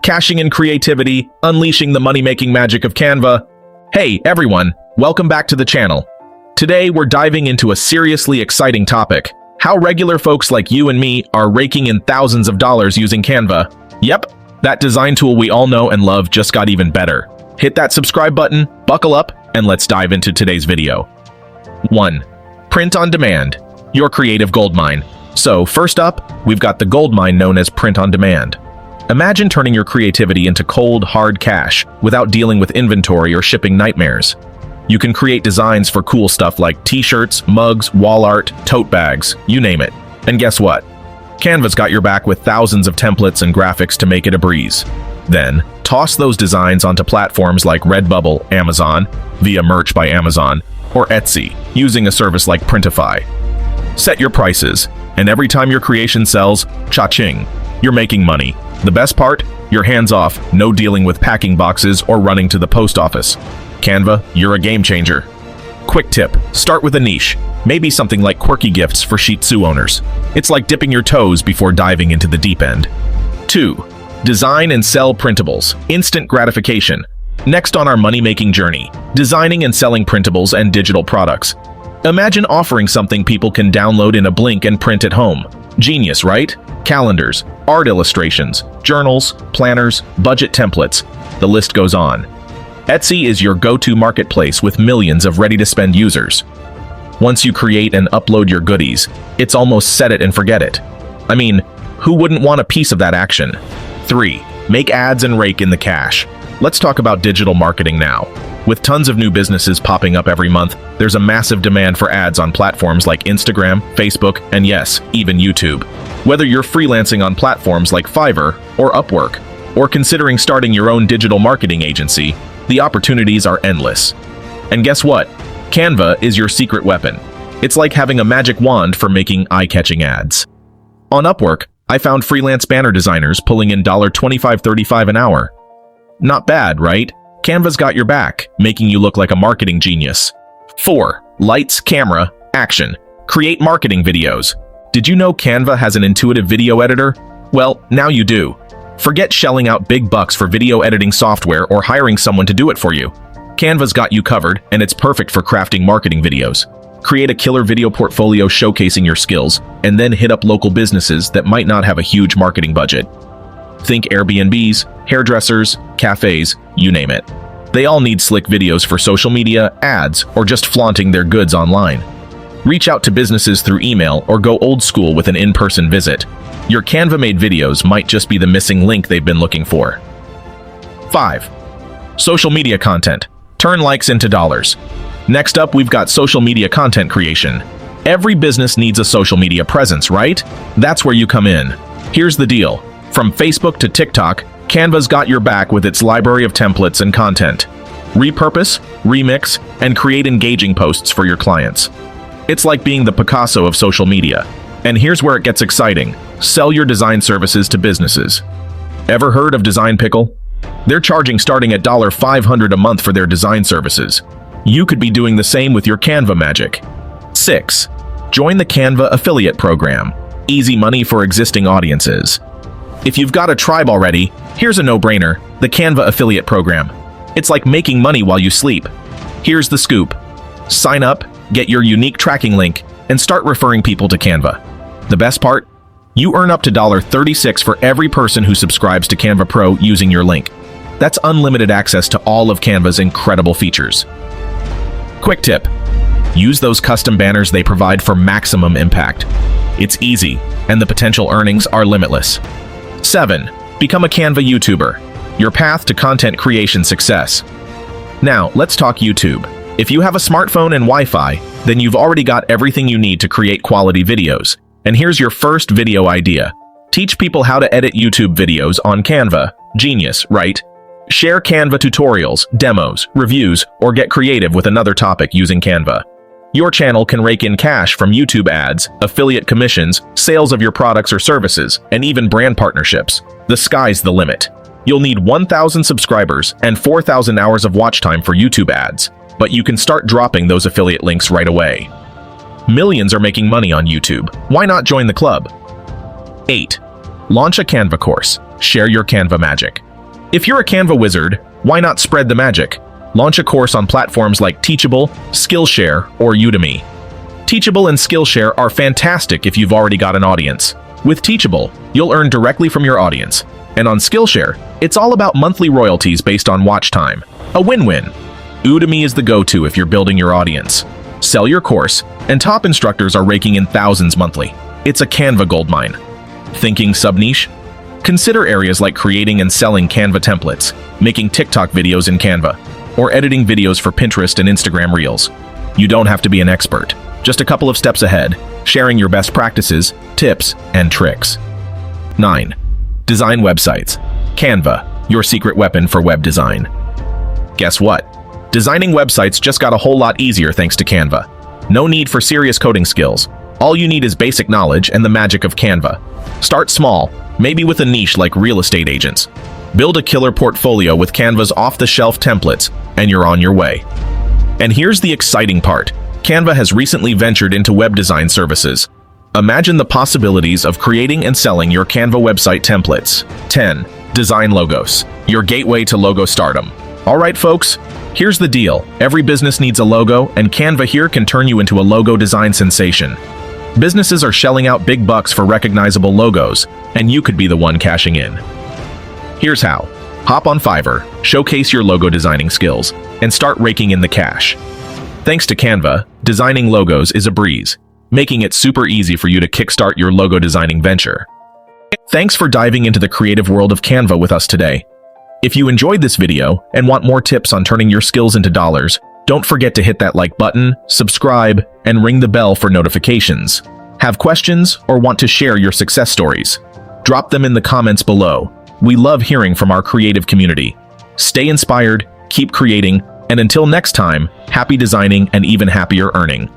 cashing in creativity, unleashing the money-making magic of Canva. Hey everyone, welcome back to the channel. Today we're diving into a seriously exciting topic: how regular folks like you and me are raking in thousands of dollars using Canva. Yep, that design tool we all know and love just got even better. Hit that subscribe button, buckle up, and let's dive into today's video. 1. Print on demand, your creative goldmine. So first up, we've got the goldmine known as print on demand. Imagine turning your creativity into cold, hard cash without dealing with inventory or shipping nightmares. You can create designs for cool stuff like t-shirts, mugs, wall art, tote bags, you name it. And guess what? Canva's got your back with thousands of templates and graphics to make it a breeze. Then, toss those designs onto platforms like Redbubble, Amazon, via Merch by Amazon, or Etsy, using a service like Printify. Set your prices, and every time your creation sells, cha-ching, you're making money. The best part? You're hands-off, no dealing with packing boxes or running to the post office. Canva, you're a game changer. Quick tip, start with a niche, maybe something like quirky gifts for Shih Tzu owners. It's like dipping your toes before diving into the deep end. 2. Design and Sell Printables, instant gratification. Next on our money-making journey, designing and selling printables and digital products. Imagine offering something people can download in a blink and print at home. Genius, right? Calendars, art illustrations, journals, planners, budget templates. The list goes on. Etsy is your go-to marketplace with millions of ready-to-spend users. Once you create and upload your goodies, it's almost set it and forget it. I mean, who wouldn't want a piece of that action? 3. Make ads and rake in the cash. Let's talk about digital marketing now. With tons of new businesses popping up every month, there's a massive demand for ads on platforms like Instagram, Facebook, and yes, even YouTube. Whether you're freelancing on platforms like Fiverr or Upwork, or considering starting your own digital marketing agency, the opportunities are endless. And guess what? Canva is your secret weapon. It's like having a magic wand for making eye-catching ads. On Upwork, I found freelance banner designers pulling in $25.35 an hour. Not bad, right? Canva's got your back, making you look like a marketing genius. 4. Lights, camera, action. Create marketing videos. Did you know Canva has an intuitive video editor? Well, now you do. Forget shelling out big bucks for video editing software or hiring someone to do it for you. Canva's got you covered, and it's perfect for crafting marketing videos. Create a killer video portfolio showcasing your skills, and then hit up local businesses that might not have a huge marketing budget. Think Airbnbs, hairdressers, cafes, you name it. They all need slick videos for social media, ads, or just flaunting their goods online. Reach out to businesses through email or go old school with an in-person visit. Your Canva-made videos might just be the missing link they've been looking for. 5. Social media content. Turn likes into dollars. Next up, we've got social media content creation. Every business needs a social media presence, right? That's where you come in. Here's the deal. From Facebook to TikTok, Canva's got your back with its library of templates and content. Repurpose, remix, and create engaging posts for your clients. It's like being the Picasso of social media. And here's where it gets exciting. Sell your design services to businesses. Ever heard of Design Pickle? They're charging starting at $500 a month for their design services. You could be doing the same with your Canva magic. 6. Join the Canva affiliate program. Easy money for existing audiences. If you've got a tribe already, here's a no-brainer, the Canva affiliate program. It's like making money while you sleep. Here's the scoop. Sign up, get your unique tracking link, and start referring people to Canva. The best part? You earn up to $36 for every person who subscribes to Canva Pro using your link. That's unlimited access to all of Canva's incredible features. Quick tip. Use those custom banners they provide for maximum impact. It's easy, and the potential earnings are limitless. 7. Become a Canva YouTuber, your path to content creation success. Now, let's talk YouTube. If you have a smartphone and Wi-Fi, then you've already got everything you need to create quality videos. And here's your first video idea. Teach people how to edit YouTube videos on Canva. Genius, right? Share Canva tutorials, demos, reviews, or get creative with another topic using Canva. Your channel can rake in cash from YouTube ads, affiliate commissions, sales of your products or services, and even brand partnerships. The sky's the limit. You'll need 1,000 subscribers and 4,000 hours of watch time for YouTube ads, but you can start dropping those affiliate links right away. Millions are making money on YouTube. Why not join the club? 8. Launch a Canva course. Share your Canva magic. If you're a Canva wizard, why not spread the magic? Launch a course on platforms like Teachable, Skillshare, or Udemy. Teachable and Skillshare are fantastic if you've already got an audience. With Teachable, you'll earn directly from your audience. And on Skillshare, it's all about monthly royalties based on watch time. A win-win. Udemy is the go-to if you're building your audience. Sell your course, and top instructors are raking in thousands monthly. It's a Canva goldmine. Thinking sub-niche? Consider areas like creating and selling Canva templates, making TikTok videos in Canva, or editing videos for Pinterest and Instagram Reels. You don't have to be an expert, just a couple of steps ahead, sharing your best practices, tips, and tricks. 9. Design websites. Canva, your secret weapon for web design. Guess what? Designing websites just got a whole lot easier thanks to Canva. No need for serious coding skills. All you need is basic knowledge and the magic of Canva. Start small, maybe with a niche like real estate agents. Build a killer portfolio with Canva's off-the-shelf templates, and you're on your way. And here's the exciting part. Canva has recently ventured into web design services. Imagine the possibilities of creating and selling your Canva website templates. 10. Design logos, your gateway to logo stardom. All right, folks, here's the deal. Every business needs a logo, and Canva here can turn you into a logo design sensation. Businesses are shelling out big bucks for recognizable logos, and you could be the one cashing in. Here's how. Hop on Fiverr, showcase your logo designing skills, and start raking in the cash. Thanks to Canva, designing logos is a breeze, making it super easy for you to kickstart your logo designing venture. Thanks for diving into the creative world of Canva with us today. If you enjoyed this video and want more tips on turning your skills into dollars, don't forget to hit that like button, subscribe, and ring the bell for notifications. Have questions or want to share your success stories? Drop them in the comments below. We love hearing from our creative community. Stay inspired, keep creating, and until next time, happy designing and even happier earning.